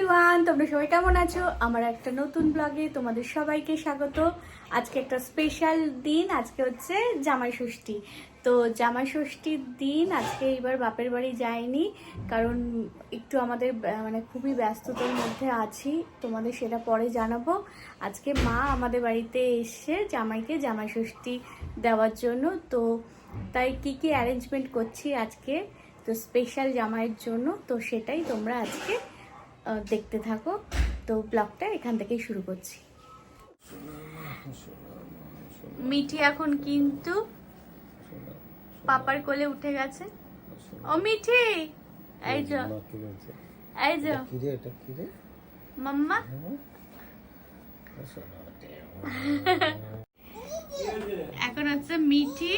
Everyone, তোমরা সবাই কেমন আছো? আমার একটা নতুন ব্লগে তোমাদের সবাইকে স্বাগত। আজকে একটা স্পেশাল দিন, আজকে হচ্ছে জামাই ষষ্ঠী। তো জামাই ষষ্ঠীর দিন আজকে এবার বাপের বাড়ি যাইনি, কারণ একটু আমাদের মানে খুবই ব্যস্ততার মধ্যে আছি, তোমাদের সেটা পরে জানাবো। আজকে মা আমাদের বাড়িতে এসে জামাইকে জামাই ষষ্ঠী দেওয়ার জন্য, তো তাই কি কি অ্যারেঞ্জমেন্ট করছি আজকে, তো স্পেশাল জামাইয়ের জন্য, তো সেটাই তোমরা আজকে দেখতে থাকো। তো ব্লগটা এখান থেকেই শুরু করছি। মিঠি এখন কিন্তু পাপার কোলে উঠে গেছে। ও মিঠি, এই যে এই যে মাম্মা। এখন হচ্ছে মিঠি।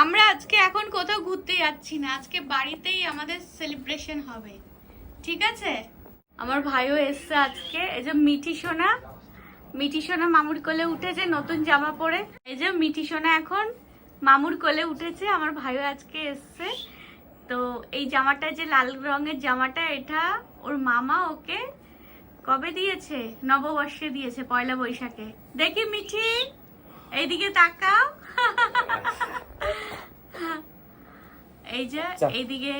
আমরা আজকে এখন কোথাও ঘুরতে যাচ্ছি না, আজকে বাড়িতেই আমাদের সেলিব্রেশন হবে, ঠিক আছে? আমার ভাইও এসছে আজকে। এই যে মিঠি সোনা, মিঠি সোনা মামুর কোলে উঠেছে নতুন জামা পরে। এই যে মিঠি সোনা এখন মামুর কোলে উঠেছে। আমার ভাইও আজকে এসছে। তো এই জামাটা, যে লাল রঙের জামাটা, এটা ওর মামা ওকে কবে দিয়েছে? নববর্ষে দিয়েছে, পয়লা বৈশাখে। দেখি মিঠি, এইদিকে তাকাও। এই যে এইদিকে,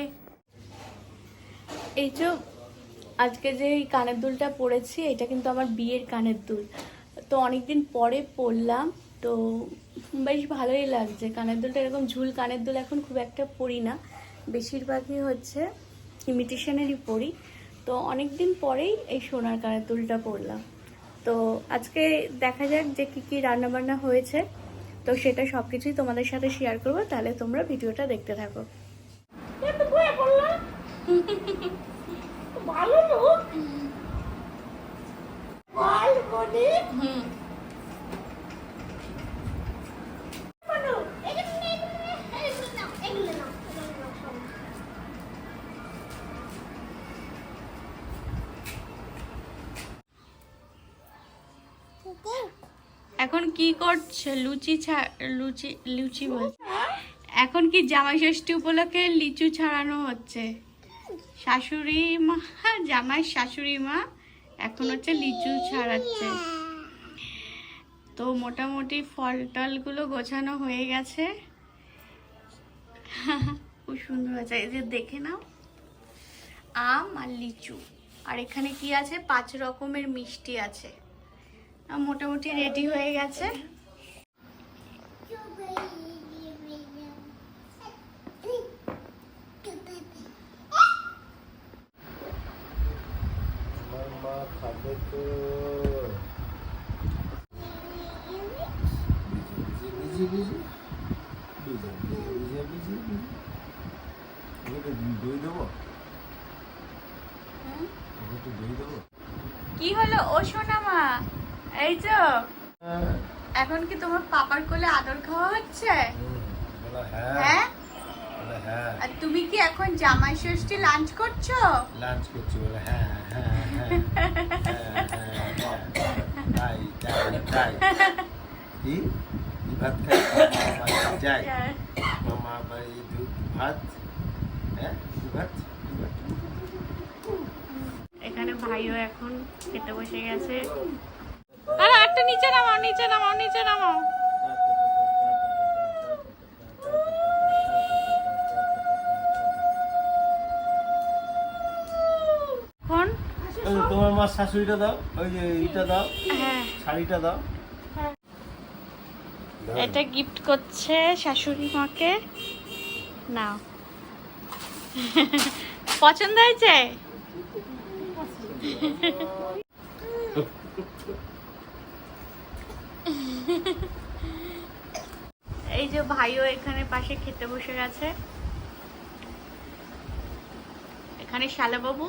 এই যে আজকে যে এই কানের দুলটা পরেছি, এটা কিন্তু আমার বিয়ের কানের দুল। তো অনেকদিন পরে পরলাম, তো বেশ ভালোই লাগছে। কানের দুলটা এরকম ঝুল কানের দুল এখন খুব একটা পরি না, বেশিরভাগই হচ্ছে ইমিটেশনেরই পরি। তো অনেকদিন পরেই এই সোনার কানের দুলটা পরলাম। তো আজকে দেখা যাক যে কি কি রান্নাবান্না হয়েছে, তো সেটা সব কিছুই তোমাদের সাথে শেয়ার করবো। তাহলে তোমরা ভিডিওটা দেখতে থাকো। ভালো লোক। এখন কি করছে? লুচি লুচি লুচি বলছে। এখন কি জামাই ষষ্ঠী উপলক্ষে লিচু ছাড়ানো হচ্ছে। শাশুড়ি মা, জামাই শাশুড়ি মা এখন হচ্ছে লিচু ছাড়াচ্ছে। তো মোটামুটি ফল টলগুলো গোছানো হয়ে গেছে। খুব সুন্দর আছে, এই যে দেখে নাও, আম আর লিচু। আর এখানে কি আছে? 5 রকমের মিষ্টি আছে। মোটামুটি রেডি হয়ে গেছে। কি হলো ও সোনা মা? এই যে এখন কি তোমার পাপার কোলে আদর খাওয়া হচ্ছে? হ্যাঁ, আর তুমি কি এখন জামাই ষষ্ঠী লাঞ্চ করছো? লাঞ্চ করছি বলে হ্যাঁ হ্যাঁ হ্যাঁ তাই তাই তাই কি ভাত খাই যাই মামা বাড়ি দুধ ভাত, হ্যাঁ ভাত। এখানে ভাইও এখন খেতে বসে গেছে। আরে একটা নিচে নামাও, নিচে নামাও, নিচে নামাও। কোন তোমার মা শাশুড়িটা দাও, ওই যে এইটা দাও, হ্যাঁ শাড়িটা দাও। এটা গিফট করছে শাশুড়ি মাকে, নাও। পছন্দ হয়েছে? এই যে ভাইও এখানে পাশে খেতে বসে গেছে। এখানে শালাবাবু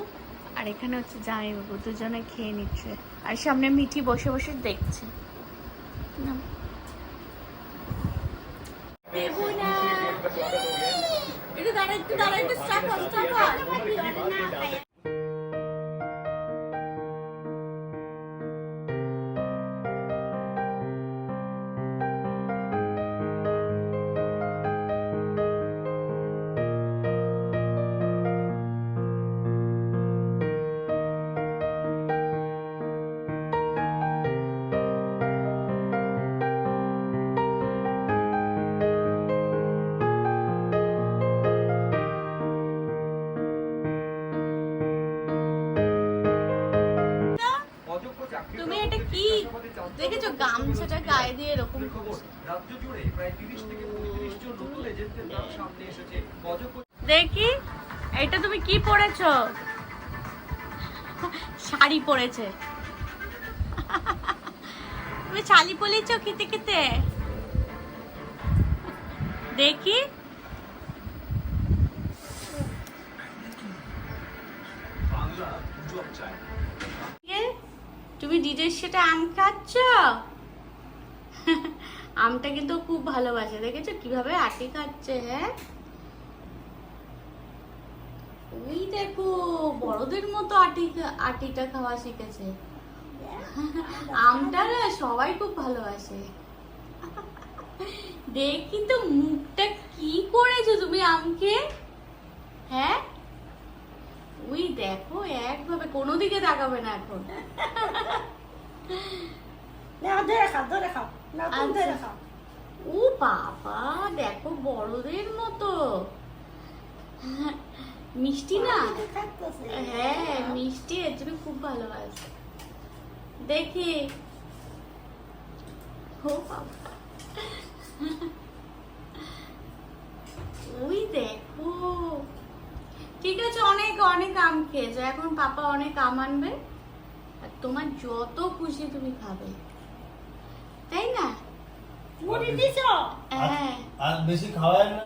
আর এখানে হচ্ছে জামাইবাবু, দুজনে খেয়ে নিচ্ছে। আর সামনে মিঠি বসে বসে দেখছে। দেখেছো গামছাটা গায়ে দিয়ে এরকম করছে। রাজ্য জুড়ে প্রায় 30 থেকে 35 জন নতুন এজেন্টের নাম সামনে এসেছে। দেখি এটা তুমি কি পরেছো? শাড়ি পরেছে। তুমি শাড়ি পরেছো খেতে খেতে? দেখি বাংলা গুজব চায়। তুমি দিদির সাথে আম খাচ্ছ? আমটা কিন্তু খুব ভালোবাসে, দেখেছো কিভাবে আটি খাচ্ছে। হ্যাঁ ওই দেখো বড়দের মতো আটিটা খাওয়া শিখেছে। আমটা না সবাই খুব ভালোবাসে। দেখি তো মুখটা কি করেছো তুমি আমকে। হ্যাঁ ওই দেখো একভাবে কোনো দিকে তাকাবে না এখন। আচ্ছা। ও বাবা দেখো বড়দের মতো মিষ্টি না। হ্যাঁ মিষ্টি এর জন্য খুব ভালোবাসে। দেখি ও বাবা ওই দেখো। ঠিক আছে অনেক অনেক আম খেয়েছো, এখন পাপা অনেক আম আনবে আর তোমার যত খুশি তুমি খাবে, তাই না? হ্যাঁ আর বেশি খাওয়ায় না।